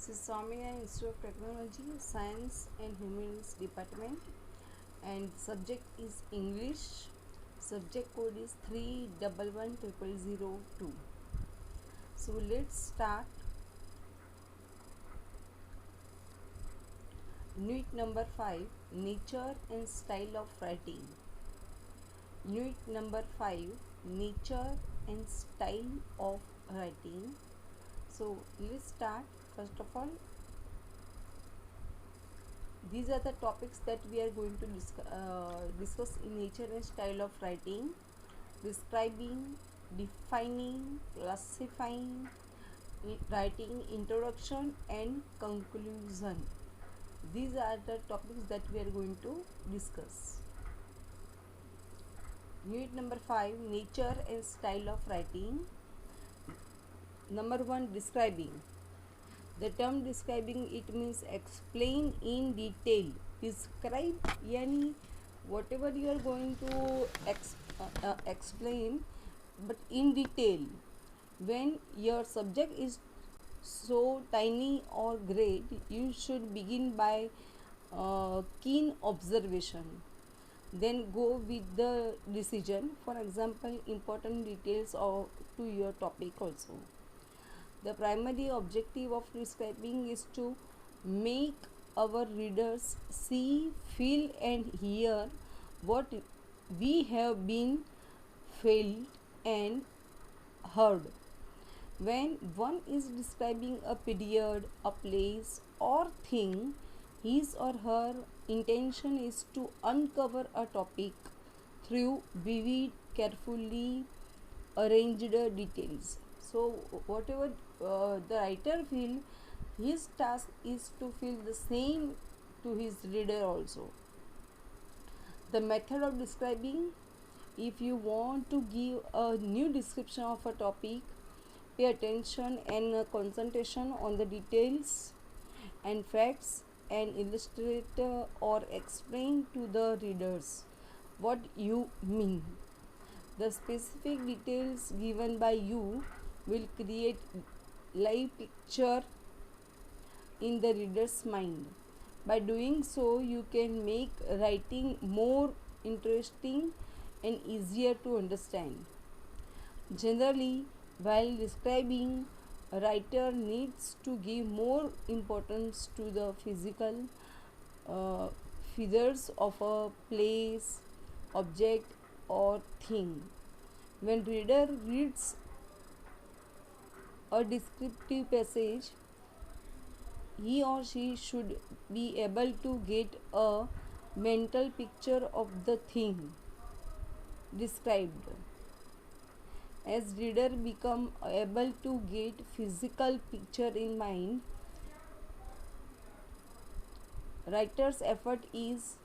This is Samina Institute of Technology, Science and Humanities Department, and subject is English. Subject code is 311002. So let's start. Unit number 5, Nature and Style of Writing. Unit number 5, Nature and Style of Writing. So let's start. First of all, these are the topics that we are going to discuss in nature and style of writing: describing, defining, classifying, writing introduction and conclusion. These are the topics that we are going to discuss. Unit number 5, nature and style of writing. Number 1, describing. The term describing, it means explain in detail. Describe yani whatever you are going to explain, but in detail. When your subject is so tiny or great, you should begin by keen observation, then go with the decision. For example, important details of to your topic also. The primary objective of describing is to make our readers see, feel and hear what we have been felt and heard. When one is describing a period, a place or thing, his or her intention is to uncover a topic through vivid, carefully arranged details. So whatever the writer feel, his task is to feel the same to his reader also. The method of describing: if you want to give a new description of a topic, pay attention and concentration on the details and facts, and illustrate or explain to the readers what you mean. The specific details given by you will create live picture in the reader's mind. By doing so, you can make writing more interesting and easier to understand. Generally, while describing, a writer needs to give more importance to the physical uh, features of a place, object or thing. When reader reads a descriptive passage, he or she should be able to get a mental picture of the thing described. As reader become able to get physical picture in mind, writer's effort is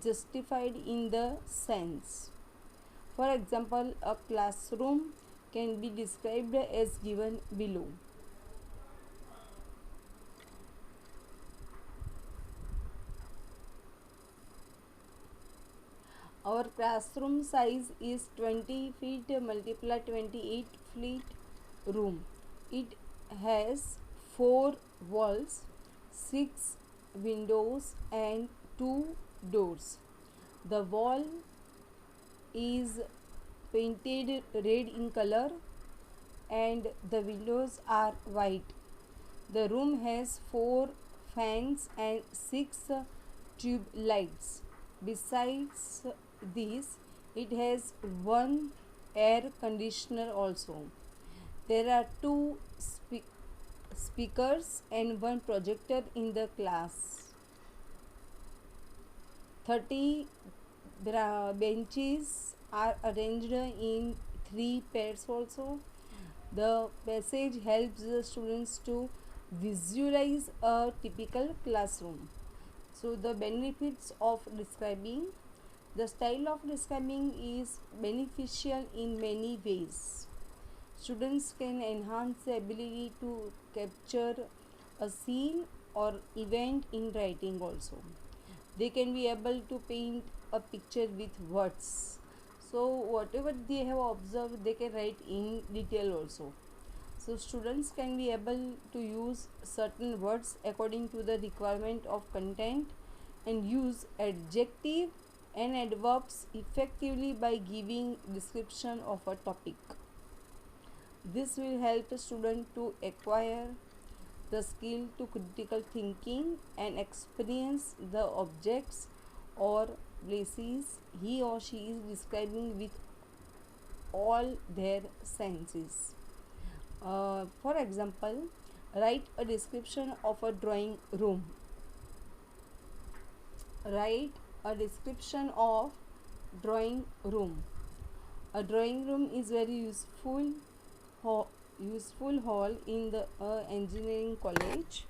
justified in the sense. For example, a classroom can be described as given below. Our classroom size is 20 feet multiply 28 feet room. It has 4 walls, 6 windows and 2 doors. The wall is painted red in color and the windows are white. The room has 4 fans and 6 tube lights. Besides this, it has one air conditioner also. There are 2 speakers and one projector in the class. 30 benches are arranged in 3 pairs also. The passage helps the students to visualize a typical classroom. So the benefits of describing: the style of describing is beneficial in many ways. Students can enhance the ability to capture a scene or event in writing also. They can be able to paint a picture with words. So whatever they have observed, they can write in detail also. So students can be able to use certain words according to the requirement of content and use adjective and adverbs effectively by giving description of a topic. This will help a student to acquire the skill to critical thinking and experience the objects or places he or she is describing with all their senses. For example, write a description of a drawing room. Write a description of drawing room. A drawing room is very useful hall in the engineering college.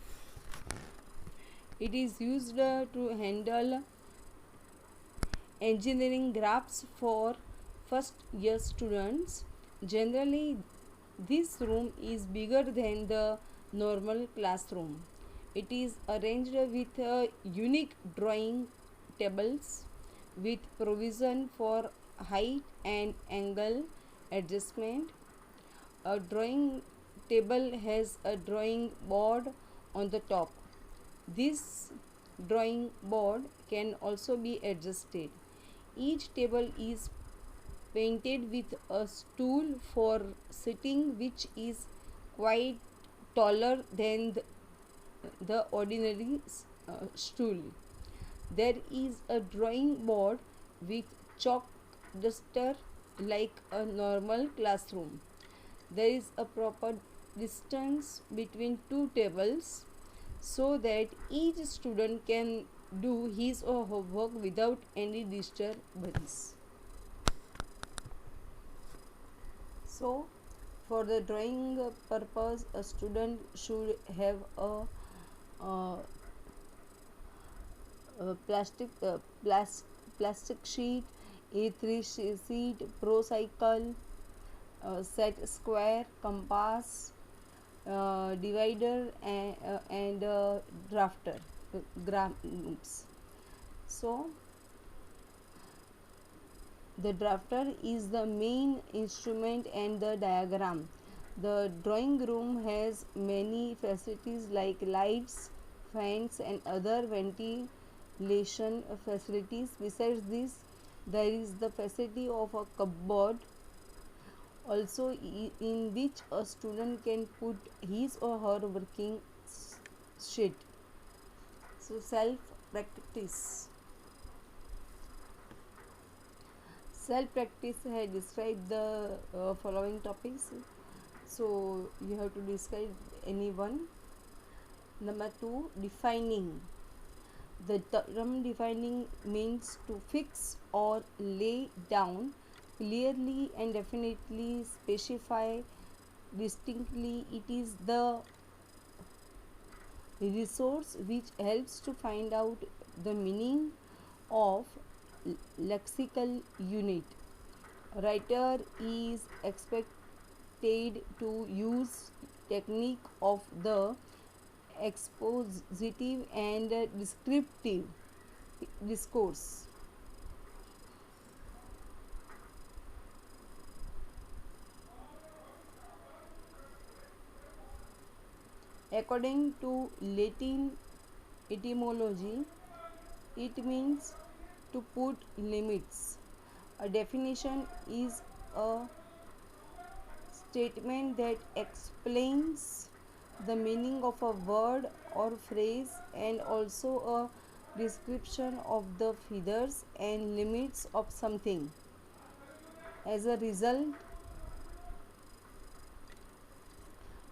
It is used to handle engineering graphs for first year students. Generally, this room is bigger than the normal classroom. It is arranged with unique drawing tables with provision for height and angle adjustment. A drawing table has a drawing board on the top. This drawing board can also be adjusted. Each table is painted with a stool for sitting which is quite taller than the ordinary stool. There is a drawing board with chalk duster like a normal classroom. There is a proper distance between two tables so that each student can do his or her work without any disturbance. So, for the drawing purpose, a student should have uh, plastic sheet, A3 sheet, pro cycle, set square, compass, divider, and drafter grams. So the drafter is the main instrument and the diagram. The drawing room has many facilities like lights, fans, and other ventilation facilities. Besides this, there is the facility of a cupboard also in which a student can put his or her working sheet. So self practice. Self practice has described the following topics. So you have to describe any one. Number 2, defining. The term defining means to fix or lay down clearly and definitely, specify distinctly. It is the resource which helps to find out the meaning of lexical unit. Writer is expected to use technique of the expositive and descriptive discourse. According to Latin etymology, it means to put limits. A definition is a statement that explains the meaning of a word or phrase and also a description of the features and limits of something. As a result,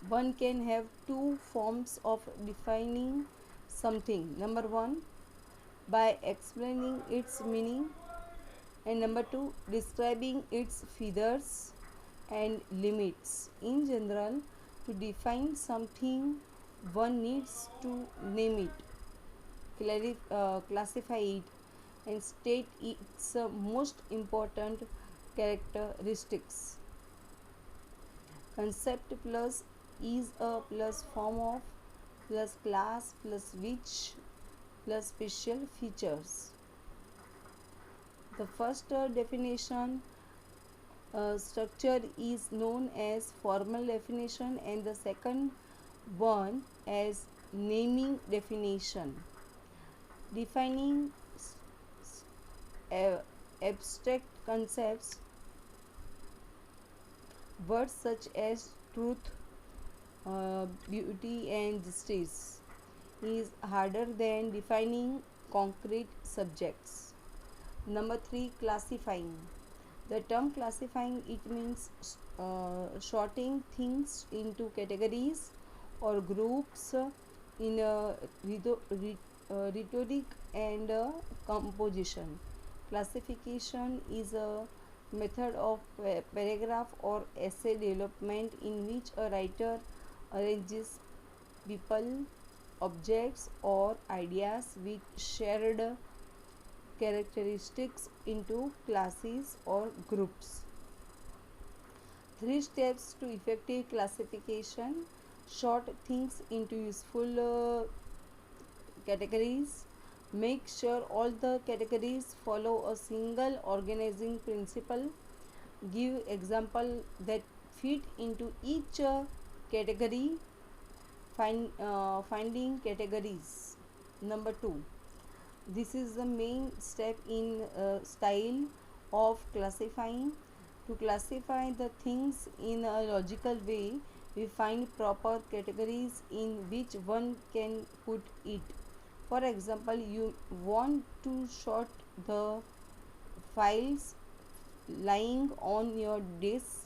one can have two forms of defining something. Number 1, by explaining its meaning, and number 2, describing its features and limits. In general, to define something, one needs to name it, classify it, and state its most important characteristics. Concept plus is a plus form of plus class plus which plus special features. The first definition structure is known as formal definition and the second one as naming definition. Defining abstract concepts, words such as truth, beauty and justice is harder than defining concrete subjects. Number 3, classifying. The term classifying it means sorting things into categories or groups in a rhetoric and composition. Classification is a method of paragraph or essay development in which a writer arranges people, objects, or ideas with shared characteristics into classes or groups. 3 steps to effective classification: sort things into useful categories, make sure all the categories follow a single organizing principle, give example that fit into each category, finding categories. Number 2, this is the main step in style of classifying. To classify the things in a logical way, we find proper categories in which one can put it. For example, you want to sort the files lying on your desk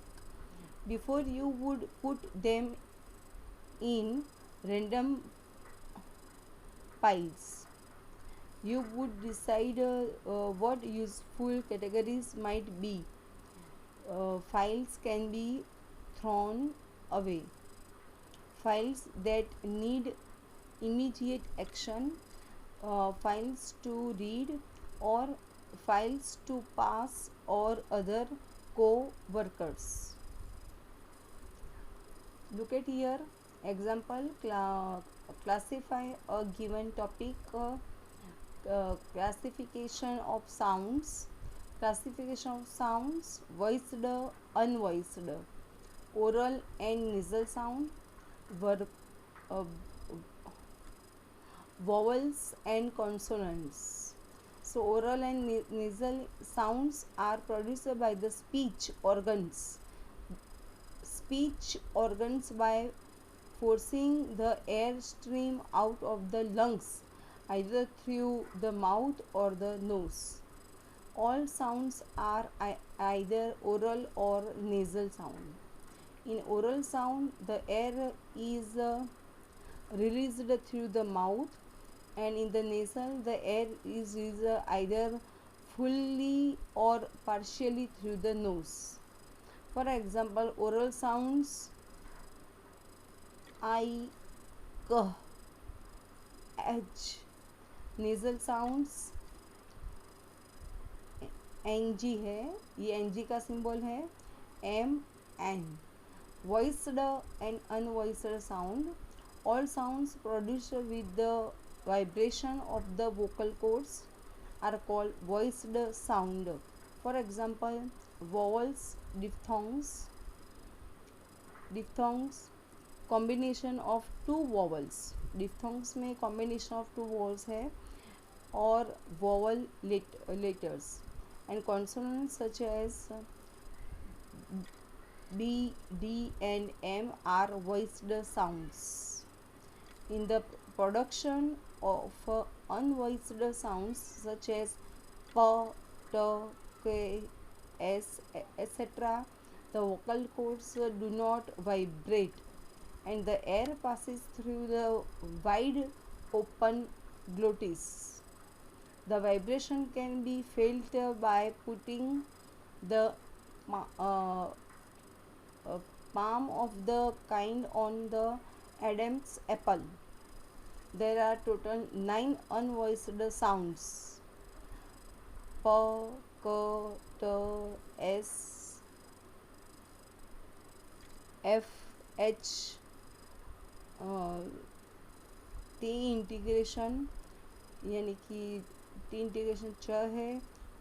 before you would put them in random piles. You would decide what useful categories might be. Files can be thrown away, files that need immediate action, files to read, or files to pass or other co-workers. Look at here example. Classify a given topic. Classification of sounds. Classification of sounds: voiced, unvoiced, oral and nasal sound, uh, vowels and consonants. So oral and nasal sounds are produced by the speech organs. Speech organs by forcing the air stream out of the lungs either through the mouth or the nose. All sounds are either oral or nasal sound. In oral sound, the air is released through the mouth, and in the nasal, the air is released either fully or partially through the nose. For example, oral sounds I, K, H. Nasal sounds NG है, ये NG का symbol है, M, N. Voiced and unvoiced sound. All sounds produced with the vibration of the vocal cords are called voiced sound. For example, vowels, diphthongs, combination of two vowels. Diphthongs में combination of two vowels है, और vowel letters. And consonants such as B, D and M are voiced sounds. In the production of unvoiced sounds such as P, T, K, S, etc., the vocal cords do not vibrate and the air passes through the wide open glottis. The vibration can be felt by putting the palm of the kind on the Adam's apple. There are total 9 unvoiced sounds: P, K, T, S, F, H, T integration यानी कि T integration च है,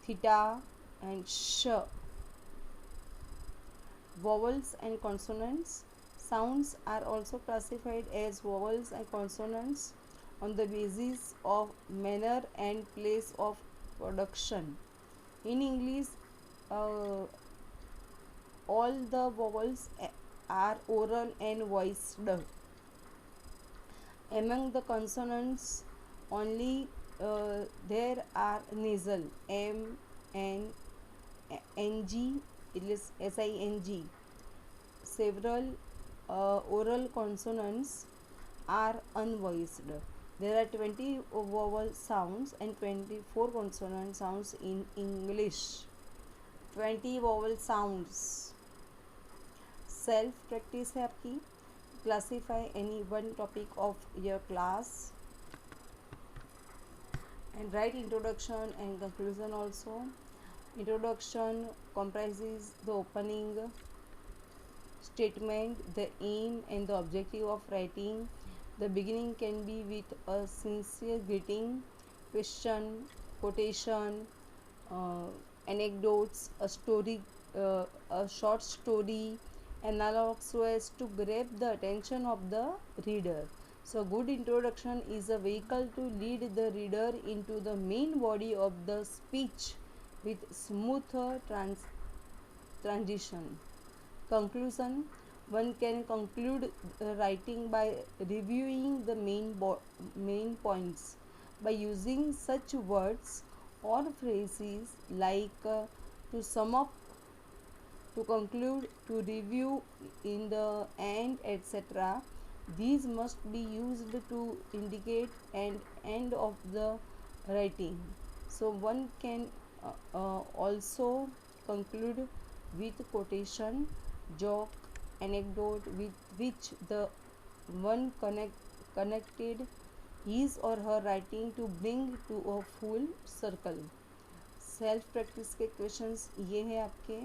theta and श. Vowels and consonants. Sounds are also classified as vowels and consonants on the basis of manner and place of production. In English, uh, all the vowels are oral and voiced. Among the consonants, only there are nasal M, N, Ng, SING. Several oral consonants are unvoiced. There are 20 vowel sounds and 24 consonant sounds in English. 20 vowel sounds. Self practice है आपकी. Classify any one topic of your class and write introduction and conclusion also. Introduction comprises the opening statement, the aim and the objective of writing. The beginning can be with a sincere greeting, question, quotation, anecdotes, a story, a short story, analog, so as to grab the attention of the reader. So good introduction is a vehicle to lead the reader into the main body of the speech with smooth transition. Conclusion. One can conclude writing by reviewing the main points by using such words or phrases like to sum up, to conclude, to review, in the end, etc. These must be used to indicate an end of the writing. So one can also conclude with quotation, joke, anecdote with which the one connected his or her writing to bring to a full circle. Self practice के questions ये हैं आपके.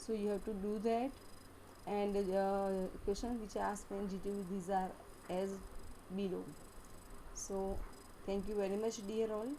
So you have to do that and questions which are asked in GTV, these are as below. So thank you very much dear all.